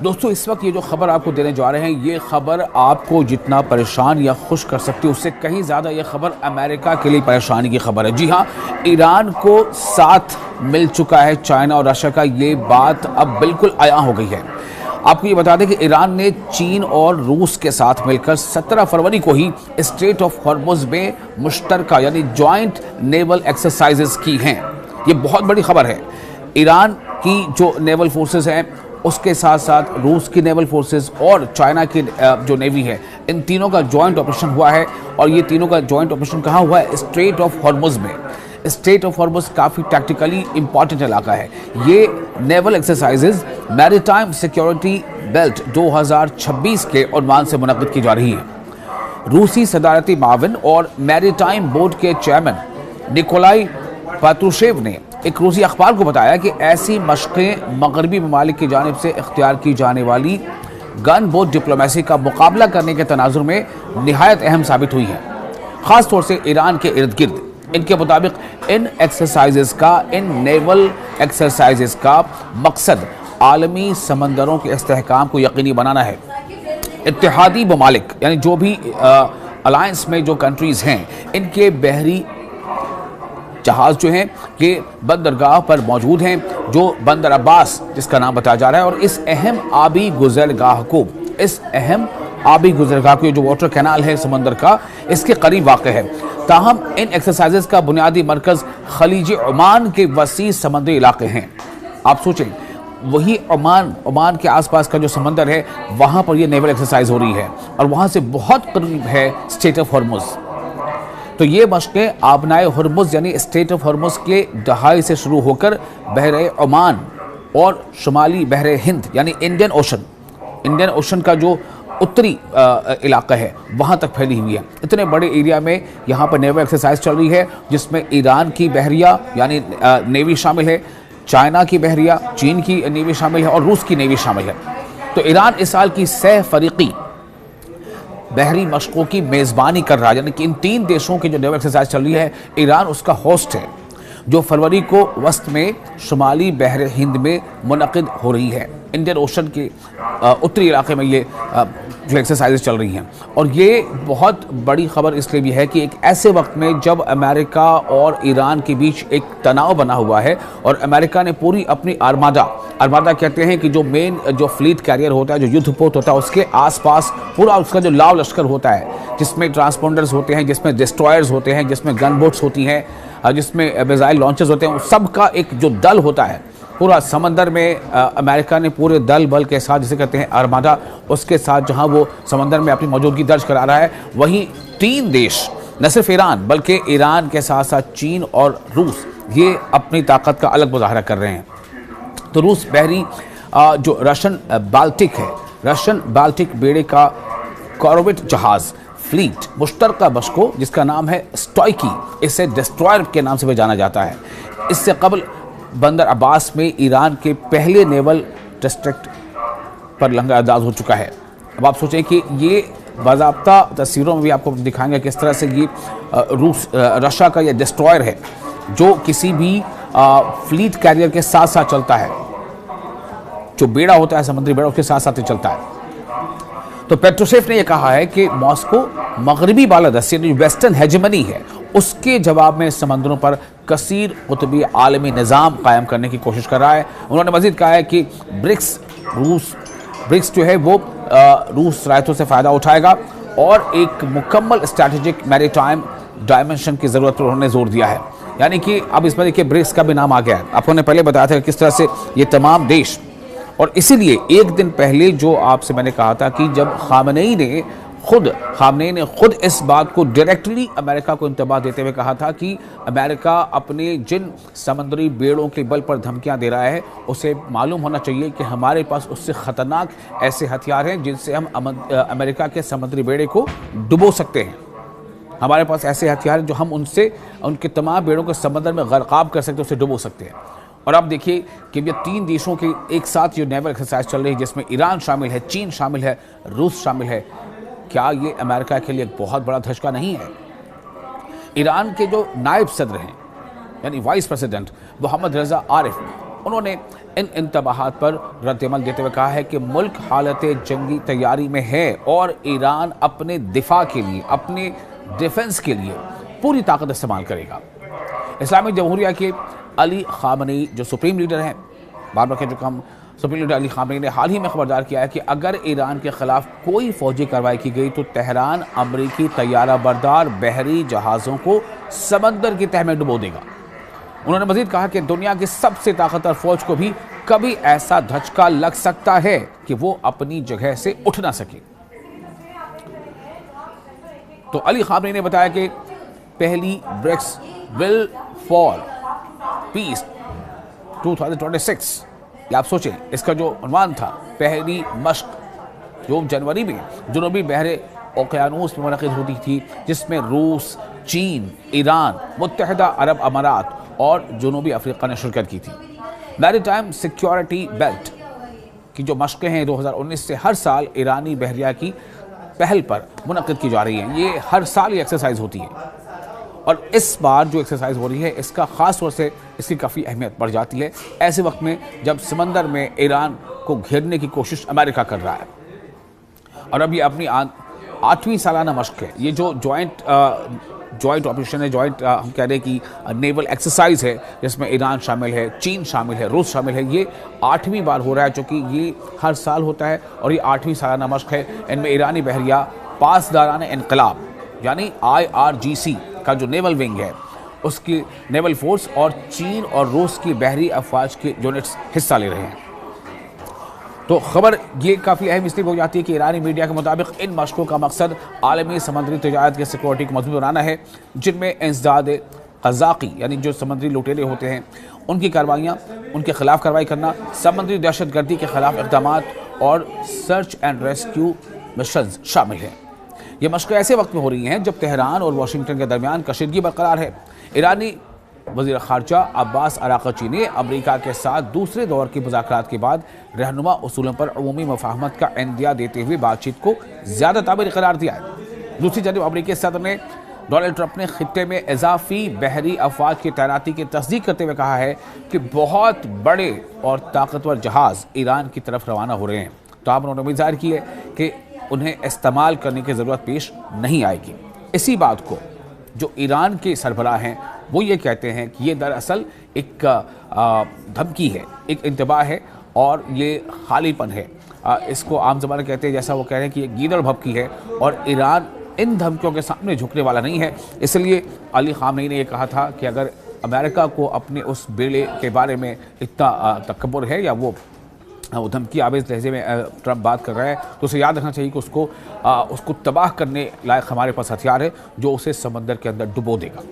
दोस्तों, इस वक्त ये जो खबर आपको देने जा रहे हैं, ये खबर आपको जितना परेशान या खुश कर सकती है उससे कहीं ज़्यादा ये खबर अमेरिका के लिए परेशानी की खबर है। जी हाँ, ईरान को साथ मिल चुका है चाइना और रशिया का। ये बात अब बिल्कुल आया हो गई है। आपको ये बता दें कि ईरान ने चीन और रूस के साथ मिलकर 17 फरवरी को ही स्ट्रेट ऑफ हॉर्मुज में मुश्तरका यानी जॉइंट नेवल एक्सरसाइजेस की हैं। ये बहुत बड़ी खबर है। ईरान की जो नेवल फोर्सेस हैं, उसके साथ साथ रूस की नेवल फोर्सेस और चाइना की जो नेवी है, इन तीनों का जॉइंट ऑपरेशन हुआ है। और ये तीनों का जॉइंट ऑपरेशन कहाँ हुआ है? स्ट्रेट ऑफ हॉर्मुज में। स्ट्रेट ऑफ हॉर्मुज काफ़ी टैक्टिकली इंपॉर्टेंट इलाका है। ये naval exercises maritime security belt 2026 के उन्वान से मुनक़्क़िद की जा रही है। रूसी सदारती माविन और मैरीटाइम बोर्ड के चेयरमैन निकोलाई पात्रुशेव ने एक रूसी अखबार को बताया कि ऐसी मशक़ें मगरबी ममालिक की जानिब से इख्तियार की जाने वाली गन बोट डिप्लोमेसी का मुकाबला करने के तनाजुर में निहायत अहम साबित हुई है, ख़ास तौर से ईरान के इर्द गिर्द। इनके मुताबिक इन नेवल एक्सरसाइजेस का मकसद आलमी समंदरों के इस्तेहकाम को यकीनी बनाना है। इत्तेहादी ममालिक यानी जो भी अलायंस में जो कंट्रीज़ हैं, इनके बहरी जहाज़ जो हैं कि बंदरगाह पर मौजूद हैं, जो बंदर अब्बास जिसका नाम बताया जा रहा है। और इस अहम आबी गुज़रगाह को जो वाटर कैनाल है समंदर का, इसके करीब वाक़ है। ताहम इन एक्सरसाइजेस का बुनियादी मरकज़ खलीज ओमान के वसी समंदरी इलाके हैं। आप सोचें, वही ओमान के आसपास का जो समंदर है, वहाँ पर ये नेवल एक्सरसाइज हो रही है और वहाँ से बहुत करीब है स्ट्रेट ऑफ हॉर्मुज। तो ये मशक़ें आबनाए हॉर्मुज यानी स्ट्रेट ऑफ हॉर्मुज के दहाई से शुरू होकर बहरे ओमान और शुमाली बहरे हिंद यानी इंडियन ओशन का जो उत्तरी इलाका है, वहाँ तक फैली हुई है। इतने बड़े एरिया में यहाँ पर नेवल एक्सरसाइज चल रही है, जिसमें ईरान की बहरिया यानी नेवी शामिल है, चाइना की बहरिया, चीन की नेवी शामिल है और रूस की नेवी शामिल है। तो ईरान इस साल की 6 फरीकी बहरी मशकों की मेज़बानी कर रहा है, यानी कि इन 3 देशों की जो नेवल एक्सरसाइज चल रही है, ईरान उसका होस्ट है, जो फरवरी को वस्त में शुमाली बहरे हिंद में मुनक़िद हो रही है। इंडियन ओशन के उत्तरी इलाके में ये जो एक्सरसाइजेज चल रही हैं। और ये बहुत बड़ी खबर इसलिए भी है कि एक ऐसे वक्त में जब अमेरिका और ईरान के बीच एक तनाव बना हुआ है और अमेरिका ने पूरी अपनी आर्मादा कहते हैं कि जो फ्लीट कैरियर होता है, जो युद्धपोत होता है, उसके आसपास पूरा उसका जो लाव लश्कर होता है, जिसमें ट्रांसपोंडर्स होते हैं, जिसमें डिस्ट्रॉयर्स होते हैं, जिसमें गन बोट्स होती हैं, जिसमें मिसाइल लॉन्चर्स होते हैं, सबका एक जो दल होता है पूरा समंदर में, अमेरिका ने पूरे दल बल के साथ, जिसे कहते हैं आर्मादा, उसके साथ जहां वो समंदर में अपनी मौजूदगी दर्ज करा रहा है, वहीं 3 देश, न सिर्फ ईरान बल्कि ईरान के साथ साथ चीन और रूस, ये अपनी ताकत का अलग मुजाहरा कर रहे हैं। तो रूस बहरी जो रशियन बाल्टिक बेड़े का कॉर्वेट जहाज़ फ्लीट मुश्तरका बशको, जिसका नाम है स्टॉइकी, इसे डिस्ट्रॉयर के नाम से भी जाना जाता है। इससे कबल बंदर अब्बास में ईरान के पहले नेवल डिस्ट्रिक्ट पर लंगरअंदाज हो चुका है। अब आप सोचें कि ये बाज़ाब्ता तस्वीरों में भी आपको दिखाएंगे किस तरह से ये रशिया का ये डिस्ट्रॉयर है, जो किसी भी फ्लीट कैरियर के साथ साथ चलता है, जो बेड़ा होता है समुद्री बेड़ा, उसके साथ साथ ही चलता है। तो पेट्रोशेव ने यह कहा है कि मॉस्को मगरबी बालादस्ती यानी वेस्टर्न हेजेमनी है, उसके जवाब में समंदरों पर कसीर कुतुबी आलमी निज़ाम कायम करने की कोशिश कर रहा है। उन्होंने मज़ीद कहा है कि ब्रिक्स जो है वो रूस रायतों से फ़ायदा उठाएगा और एक मुकम्मल स्ट्रैटेजिक मैरीटाइम डायमेंशन की ज़रूरत पर उन्होंने जोर दिया है। यानी कि अब इसमें देखिए ब्रिक्स का भी नाम आ गया है। आपको ने पहले बताया था कि किस तरह से ये तमाम देश, और इसीलिए एक दिन पहले जो आपसे मैंने कहा था कि जब खामनेई ने खुद इस बात को डायरेक्टली अमेरिका को इंतबाह देते हुए कहा था कि अमेरिका अपने जिन समुद्री बेड़ों के बल पर धमकियां दे रहा है, उसे मालूम होना चाहिए कि हमारे पास उससे ख़तरनाक ऐसे हथियार हैं जिनसे हम अमेरिका के समुद्री बेड़े को डुबो सकते हैं। हमारे पास ऐसे हथियार हैं जो हम उनके तमाम बेड़ों को समंदर में गर्काब कर सकते हैं, उसे डुबो सकते हैं। और अब देखिए कि ये 3 देशों के एक साथ जो नेवल एक्सरसाइज चल रही है, जिसमें ईरान शामिल है, चीन शामिल है, रूस शामिल है, क्या ये अमेरिका के लिए एक बहुत बड़ा धचका नहीं है? ईरान के जो नायब सदर हैं यानी वाइस प्रेसिडेंट मोहम्मद रज़ा आरिफ, उन्होंने इन इंतबाहात पर रद्दअमल देते हुए कहा है कि मुल्क हालत जंगी तैयारी में है और ईरान अपने दिफा के लिए, अपने डिफेंस के लिए पूरी ताकत इस्तेमाल करेगा। इस्लामिक जमहूरिया के अली खामनेई जो सुप्रीम लीडर हैं, बार बार कह चुका हम, सुप्रीम लीडर अली खामनेई ने हाल ही में खबरदार किया है कि अगर ईरान के खिलाफ कोई फौजी कार्रवाई की गई तो तेहरान अमरीकी तैयारा बरदार बहरी जहाज़ों को समंदर की तह में डुबो देगा। उन्होंने मजीद कहा कि दुनिया की सबसे ताकतवर फौज को भी कभी ऐसा धचका लग सकता है कि वो अपनी जगह से उठ ना सके। तो अली खामनेई ने बताया कि पहली ब्रिक्स विल फॉर पीस 2026, आप सोचें इसका जो उन्वान था, पहली मश्क जो जनवरी में जनूबी बहरे ओकियानूस में मुनक़िद होती थी, जिसमें रूस, चीन, ईरान, मुत्तहिदा अरब अमारात और जनूबी अफ्रीका ने शिरकत की थी। मैरीटाइम सिक्योरिटी बेल्ट की जो मश्क़ें हैं 2019 से हर साल ईरानी बहरिया की पहल पर मुनक़िद की जा रही हैं। ये हर साल ये एक्सरसाइज होती है और इस बार जो एक्सरसाइज हो रही है इसका ख़ास तौर से इसकी काफ़ी अहमियत बढ़ जाती है ऐसे वक्त में जब समंदर में ईरान को घेरने की कोशिश अमेरिका कर रहा है। और अब ये अपनी 8वीं सालाना मश्क है। ये जो जॉइंट ऑपरेशन है, हम कह रहे हैं कि नेवल एक्सरसाइज है, जिसमें ईरान शामिल है, चीन शामिल है, रूस शामिल है। ये 8वीं बार हो रहा है, चूँकि ये हर साल होता है और ये 8वीं सालाना मश्क है। इनमें ईरानी बहरिया पासदारान इनकलाब यानी IRGC का जो नेवल विंग है उसकी नेवल फोर्स और चीन और रूस की बहरी अफवाज के यूनिट्स हिस्सा ले रहे हैं। तो खबर ये काफ़ी अहम इसलिए हो जाती है कि ईरानी मीडिया के मुताबिक इन मशकों का मकसद आलमी समुद्री तजारत की सिक्योरिटी को मजबूत बनाना है, जिनमें इंसदाद क़ज़ाक़ी यानी जो समुद्री लुटेरे होते हैं उनकी कार्रवाइयाँ, उनके खिलाफ कार्रवाई करना, समुद्री दहशतगर्दी के खिलाफ इक़दाम और सर्च एंड रेस्क्यू मिशन शामिल हैं। ये मशक़ें ऐसे वक्त में हो रही हैं जब तेहरान और वाशिंगटन के दरमियान कशीदगी बरकरार है। ईरानी वज़ीर ख़ारजा अब्बास अराक़ची ने अमरीका के साथ दूसरे दौर की मुज़ाकरात के बाद रहनुमा उसूलों पर अमूमी मफ़ाहमत का इंदिया देते हुए बातचीत को ज़्यादा ताबीर करार दिया है। दूसरी जानब अमरीकी सदर ने डोनाल्ड ट्रंप ने खित्ते में इजाफी बहरी अफवाज की तैनाती की तस्दीक करते हुए कहा है कि बहुत बड़े और ताकतवर जहाज़ ईरान की तरफ रवाना हो रहे हैं। तो आप उन्होंने उम्मीद ज़ाहिर की है कि उन्हें इस्तेमाल करने की ज़रूरत पेश नहीं आएगी। इसी बात को जो ईरान के सरबराह हैं वो ये कहते हैं कि ये दरअसल एक धमकी है, एक इंतबाह है और ये खालीपन है। इसको आम ज़बान कहते हैं, जैसा वो कह रहे हैं कि ये गीदड़ भभकी है और ईरान इन धमकियों के सामने झुकने वाला नहीं है। इसलिए अली खामनेई ने ये कहा था कि अगर अमेरिका को अपने उस बेड़े के बारे में इतना तकब्बुर है या वो धमकी आवेज़ लहजे में ट्रंप बात कर रहा है तो उसे याद रखना चाहिए कि उसको तबाह करने लायक हमारे पास हथियार है जो उसे समंदर के अंदर डुबो देगा।